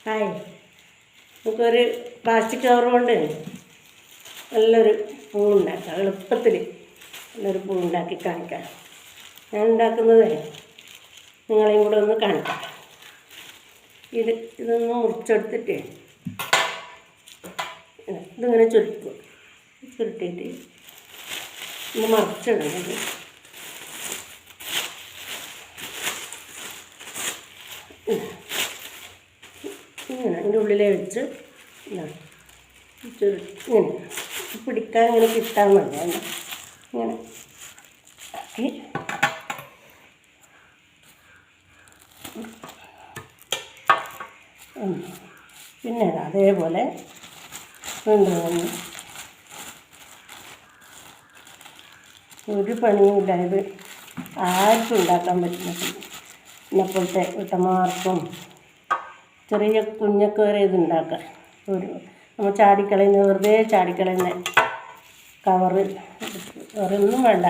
Hi, നമുക്കൊരു plastic cover കൊണ്ട് നല്ലൊരു പൂവുണ്ടാക്കാം. എളുപ്പത്തിൽ നല്ലൊരു പൂവുണ്ടാക്കി കാണിക്കാം. ഞാൻ ഉണ്ടാക്കുന്നത് നിങ്ങളെയും കൂടെ ഒന്ന് കാണിക്കാം. ഇതൊന്ന് മുറിച്ചെടുത്തിട്ട് ഇതിങ്ങനെ ചുരുട്ടിയിട്ട് ഒന്ന് മറിച്ചിടുന്നത്. ഇങ്ങനെ അതിൻ്റെ ഉള്ളിലെ വെച്ച് ഇങ്ങനെ പിടിക്കാൻ ഇങ്ങനെ കിട്ടാൻ മതി. ഇങ്ങനെ ആക്കി പിന്നെ അതേപോലെ കൊണ്ടുവന്ന് ഒരു പണിയുമില്ല. ഇത് ആർക്കും ഉണ്ടാക്കാൻ പറ്റുന്നത്. ഇന്നപ്പോഴത്തെ വീട്ടമ്മമാർക്കും ചെറിയ കുഞ്ഞൊക്കെ വരെ ഇതുണ്ടാക്കാം. നമ്മൾ ചാടിക്കളയുന്ന വെറുതെ ചാടിക്കളയുന്ന കവറ് വേറൊന്നും വേണ്ട.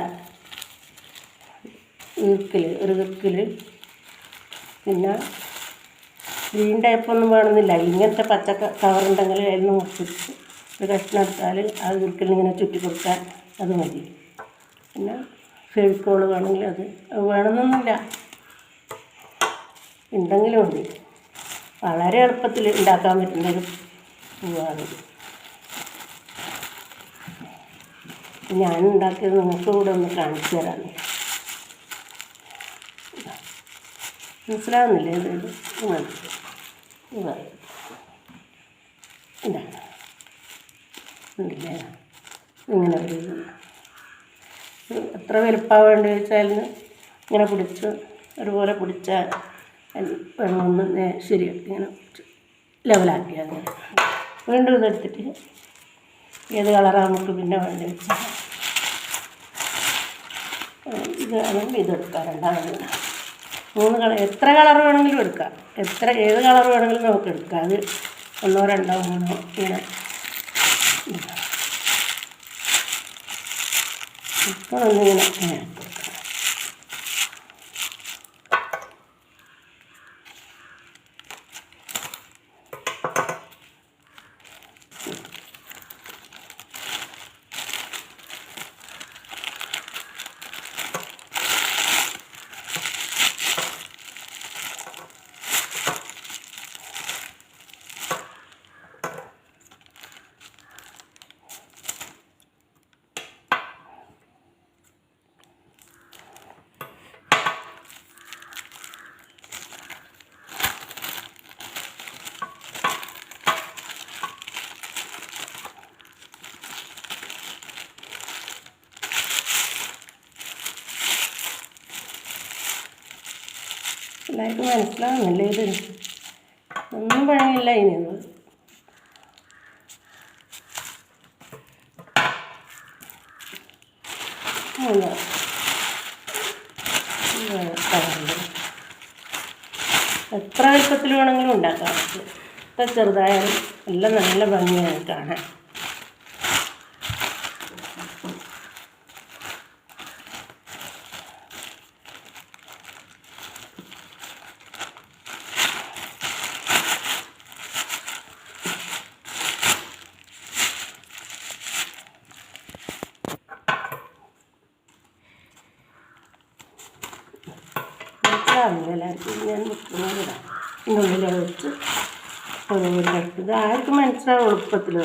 ഒരു വിക്കിൽ പിന്നെ ഗ്രീൻ ടൈപ്പൊന്നും വേണമെന്നില്ല. ഇങ്ങനത്തെ പച്ച കവറുണ്ടെങ്കിൽ അതിൽ നിന്ന് മുറിച്ചിട്ട് ഒരു കഷ്ണം എടുത്താൽ ആ വിക്കിൽ ഇങ്ങനെ ചുറ്റി കൊടുക്കാൻ അത് മതി. പിന്നെ ഫെവിക്കോൾ വേണമെങ്കിൽ അത് വേണമെന്നൊന്നുമില്ല, ഉണ്ടെങ്കിലും മതി. വളരെ എളുപ്പത്തിൽ ഉണ്ടാക്കാൻ പറ്റുന്നൊരു പൂവാണ്. ഞാൻ ഉണ്ടാക്കിയത് നിങ്ങൾക്ക് കൂടെ ഒന്ന് കാണിച്ചു തരാം. മനസ്സിലാവുന്നില്ലേ? ഇതാണ് ഉണ്ടല്ലേ. ഇങ്ങനെ ഒരു എത്ര വലുപ്പമാണ് വേണ്ടി വെച്ചാൽ ഇങ്ങനെ പിടിച്ച് ഒരുപോലെ പിടിച്ചാൽ വെള്ളമൊന്ന് ശരിയാക്കി ഇങ്ങനെ ലെവലാക്കിയാൽ വീണ്ടും ഇതെടുത്തിട്ട് ഏത് കളറാണ് നമുക്ക് പിന്നെ വേണ്ടി വെച്ചാൽ ഇതാണെങ്കിൽ ഇതെടുക്കാം. രണ്ടാമത് 3 കളർ, എത്ര കളർ വേണമെങ്കിലും എടുക്കാം. ഏത് കളർ വേണമെങ്കിലും നമുക്ക് എടുക്കാം. അത് 1 2 3 ഇങ്ങനെ ഇപ്പോൾ ഒന്നിങ്ങനെ എല്ലാവർക്കും മനസ്സിലാവുന്നില്ലേ? ഇത് ഒന്നും പണിയില്ല. ഇനിയൊന്നും എത്ര വലുപ്പത്തിൽ വേണമെങ്കിലും ഉണ്ടാക്കാം. എത്ര ചെറുതായാലും എല്ലാം നല്ല ഭംഗിയാണ് കാണാൻ. എല്ലാവർക്കും ഞാൻ വെക്കുന്നതിടാം. ഇതിനുള്ളിൽ വെച്ച് ഒരു കട്ട്. ഇത് ആർക്കും മനസ്സിലാവും എളുപ്പത്തിൽ.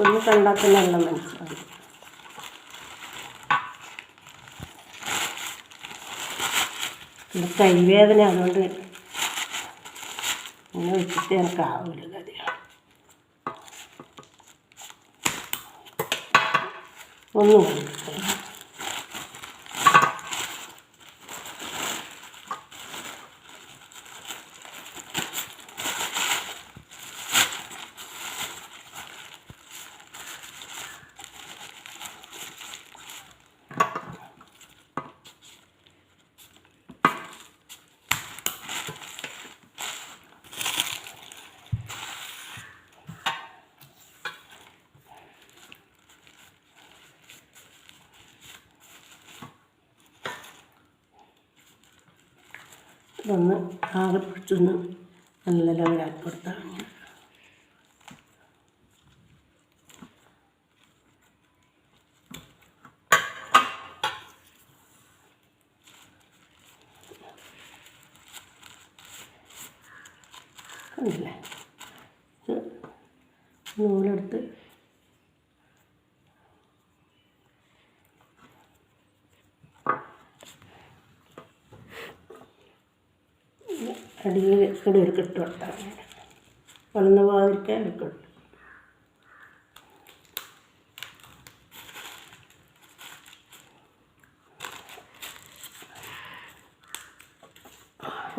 ഒന്ന് കണ്ടാൽ തന്നെ എല്ലാം മനസ്സിലാവും. പിന്നെ കൈവേദന, അതുകൊണ്ട് ഇങ്ങനെ വെച്ചിട്ട് എനിക്കാവില്ല കാര്യം. ഒന്നും ഇതൊന്ന് ആകെ പിടിച്ചൊന്ന് നല്ല ലെവലാക്കി കൊടുത്താൽ കണ്ടില്ലേ? നൂലെടുത്ത് അടിയിൽ ഇവിടെ ഒരു കെട്ട് കൊടുത്താൽ വളർന്നു പോകാതിരിക്കാൻ ഒരു കെട്ട്.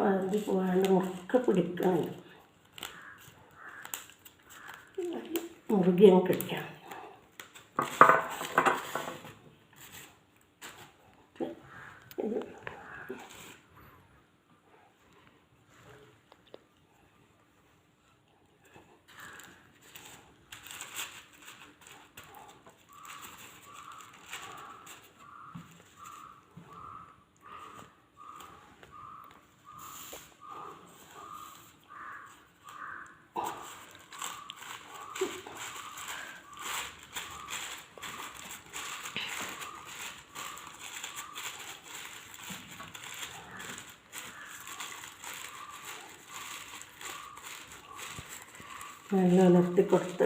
അത് പോകാണ്ട് മുറുക്കെ പിടിക്കുന്നുണ്ട്. മുറുകി അങ്ങ് കഴിക്കാം. ഇത് നല്ല ഉലർത്തി കൊടുത്ത്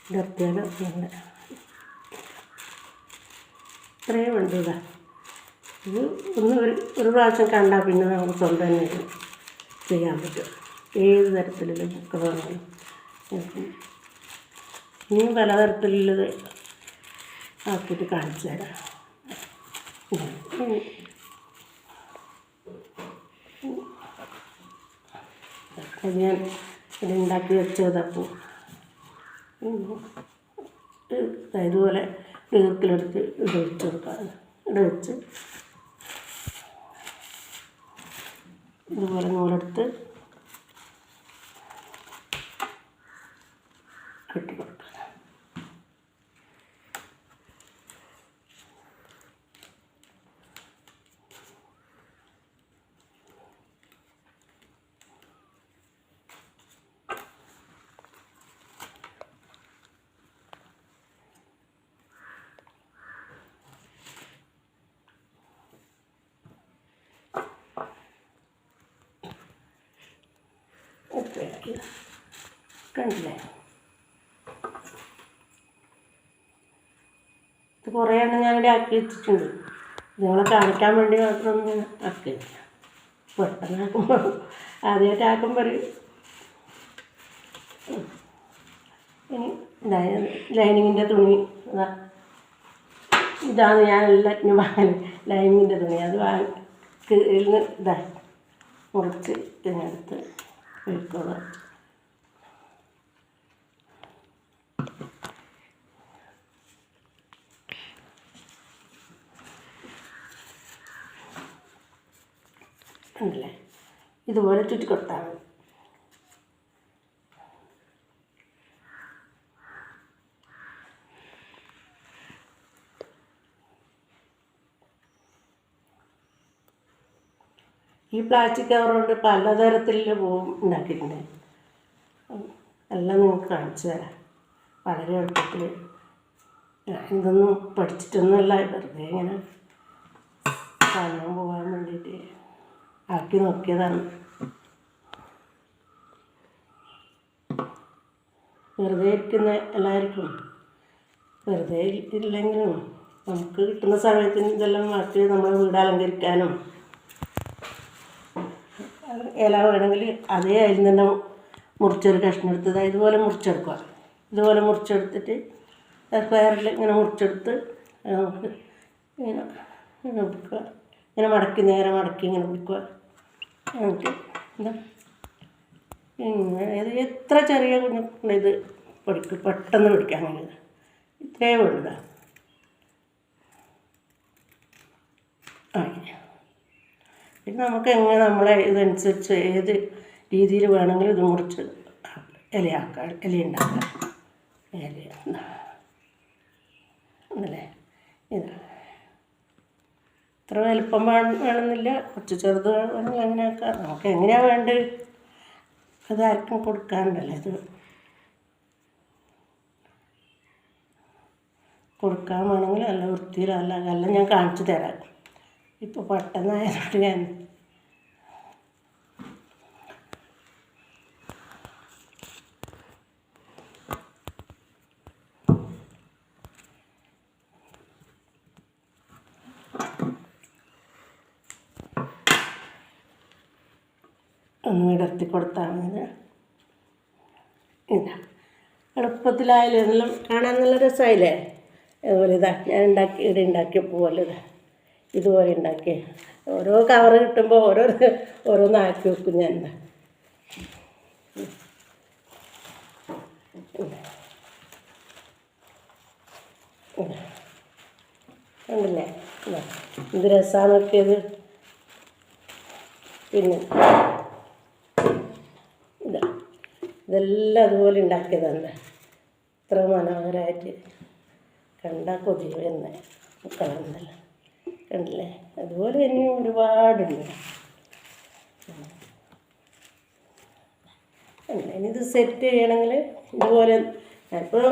ഉലർത്തിയാൽ നല്ല ഇത്രയും ഉണ്ട്. ഇതാ ഇത് ഒരു പ്രാവശ്യം കണ്ടാൽ പിന്നെ നമുക്ക് സ്വന്തം തന്നെ ചെയ്യാൻ പറ്റും. ഏത് തരത്തിലുള്ള ബുക്കുകളാണെങ്കിലും ഇനിയും പലതരത്തിലുള്ളത് ആക്കിയിട്ട് കാണിച്ചു തരാം. അത് ഞാൻ ഇത് ഉണ്ടാക്കി വെച്ചതപ്പോൾ ഇതുപോലെ നീർക്കിലെടുത്ത് ഇത് വെച്ച് കൊടുക്കാം. ഇവിടെ വെച്ച് ഇതുപോലെ നൂലെടുത്ത് കെട്ടി കൊടുക്കാം. കണ്ടില്ലേ? ഇത് കുറേ എണ്ണം ഞാനിവിടെ ആക്കി വെച്ചിട്ടുണ്ട്. നിങ്ങളെ കാണിക്കാൻ വേണ്ടി മാത്രമൊന്നും ആക്കി പെട്ടെന്ന് ആക്കുമ്പോൾ ആദ്യമായിട്ട് ആക്കുമ്പോൾ ഇനി ലൈനിങ്ങിൻ്റെ തുണി ഇതാണ് ഞാൻ എല്ലാറ്റിനും വാങ്ങൽ. ലൈനിങ്ങിൻ്റെ തുണി അത് വാങ്ങി ഇതാ മുറിച്ച് ഇതിനടുത്ത് വെക്കുക. ഉണ്ടല്ലേ? ഇതുപോലെ ചുറ്റിക്കൊടുത്താൽ മതി. ഈ പ്ലാസ്റ്റിക് കവർ കൊണ്ട് പലതരത്തിലുള്ള പൂവും ഉണ്ടാക്കിയിട്ടുണ്ട്. എല്ലാം നിങ്ങൾക്ക് കാണിച്ചു തരാം വളരെ എളുപ്പത്തിൽ. ഇതൊന്നും പഠിച്ചിട്ടൊന്നുമല്ല, വെറുതെ ഇങ്ങനെ കാണാൻ പോകാൻ വേണ്ടിയിട്ട് ആക്കി നോക്കിയതാണ്. വെറുതെ ഇരിക്കുന്ന എല്ലാവർക്കും വെറുതെ ഇല്ലെങ്കിലും നമുക്ക് കിട്ടുന്ന സമയത്തിന് ഇതെല്ലാം മാറ്റി നമ്മളെ വീട് അലങ്കരിക്കാനും ഇല വേണമെങ്കിൽ അതേ അതിൽ തന്നെ മുറിച്ചൊരു കഷ്ണം എടുത്തത് ഇതുപോലെ മുറിച്ചെടുക്കുക. ഇതുപോലെ മുറിച്ചെടുത്തിട്ട് സ്ക്വയറിൽ ഇങ്ങനെ മുറിച്ചെടുത്ത് നമുക്ക് ഇങ്ങനെ പിടിക്കുക. ഇങ്ങനെ മടക്കി നേരെ മടക്കി ഇങ്ങനെ പിടിക്കുക. നമുക്ക് എന്താ ഇങ്ങനെ എത്ര ചെറിയ കുഞ്ഞു ഇത് പഠിക്കും, പെട്ടെന്ന് പഠിക്കാൻ കഴിയുന്നത് ഇത്രയേ വേണ്ടതാ. പിന്നെ നമുക്ക് എങ്ങനെ നമ്മളെ ഇതനുസരിച്ച് ഏത് രീതിയിൽ വേണമെങ്കിലും ഇത് മുറിച്ച് ഇലയാക്കാം, ഇല ഉണ്ടാക്കാം. ഇല അതല്ലേ ഇത് ഇത്ര വലുപ്പം വേണമെന്നില്ല, കുറച്ച് ചെറുത് വേണമെങ്കിൽ അങ്ങനെയാക്കാം. നമുക്ക് എങ്ങനെയാണ് വേണ്ടത് അതാർക്കും കൊടുക്കാനുണ്ടല്ലോ, ഇത് കൊടുക്കാൻ വേണമെങ്കിൽ നല്ല വൃത്തിയിലല്ല എല്ലാം ഞാൻ കാണിച്ചു തരാം. ഇപ്പോൾ പെട്ടെന്നായതുകൊണ്ട് ഞാൻ ഒന്ന് വിടർത്തി കൊടുത്താൽ മതി. ഇതാ എളുപ്പത്തിലായാലും എല്ലാം കാണാൻ നല്ല രസമായില്ലേ. അതുപോലെ ഇതാ ഞാൻ ഇവിടെ ഉണ്ടാക്കിയപ്പോൾ പോലെ ഇതുപോലെ ഉണ്ടാക്കി ഓരോ കവറ് കിട്ടുമ്പോൾ ഓരോന്നാക്കി വെക്കും ഞാൻ. കണ്ടില്ലേ ഇത് രസമാണ് നോക്കിയത്. പിന്നെ ഇതെല്ലാം അതുപോലെ ഉണ്ടാക്കിയതാണ്. ഇത്ര മനോഹരമായിട്ട് കണ്ടാൽ കൊതി വരുന്ന കാണുന്നല്ല, കണ്ടില്ലേ. അതുപോലെ ഇനിയും ഒരുപാടുണ്ട്. ഇനി ഇത് സെറ്റ് ചെയ്യണമെങ്കിൽ ഇതുപോലെ ഞാനിപ്പോൾ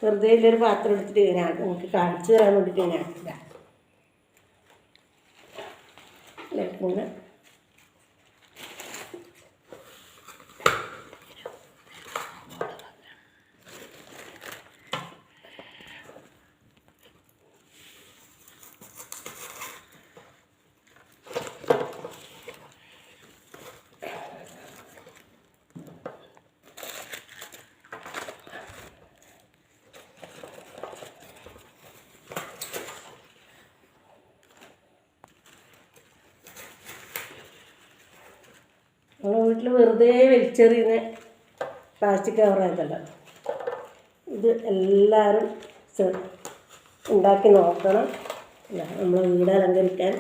വെറുതെ ഒരു പാത്രം എടുത്തിട്ട് ഞാൻ നിങ്ങൾക്ക് കാണിച്ചു തരാൻ വേണ്ടിയിട്ട് ഞാൻ ഇല്ല ഇങ്ങനെ നമ്മളെ വീട്ടിൽ വെറുതെ വലിച്ചെറിയുന്ന പ്ലാസ്റ്റിക് കവറായതല്ല. ഇത് എല്ലാവരും ഉണ്ടാക്കി നോക്കണം. നമ്മളെ വീട് അലങ്കരിക്കാൻ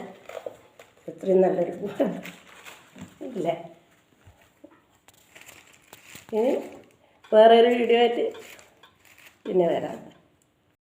എത്രയും നല്ലൊരു ഇല്ലേ. ഇനി വേറൊരു വീഡിയോ ആയിട്ട് പിന്നെ വരാം.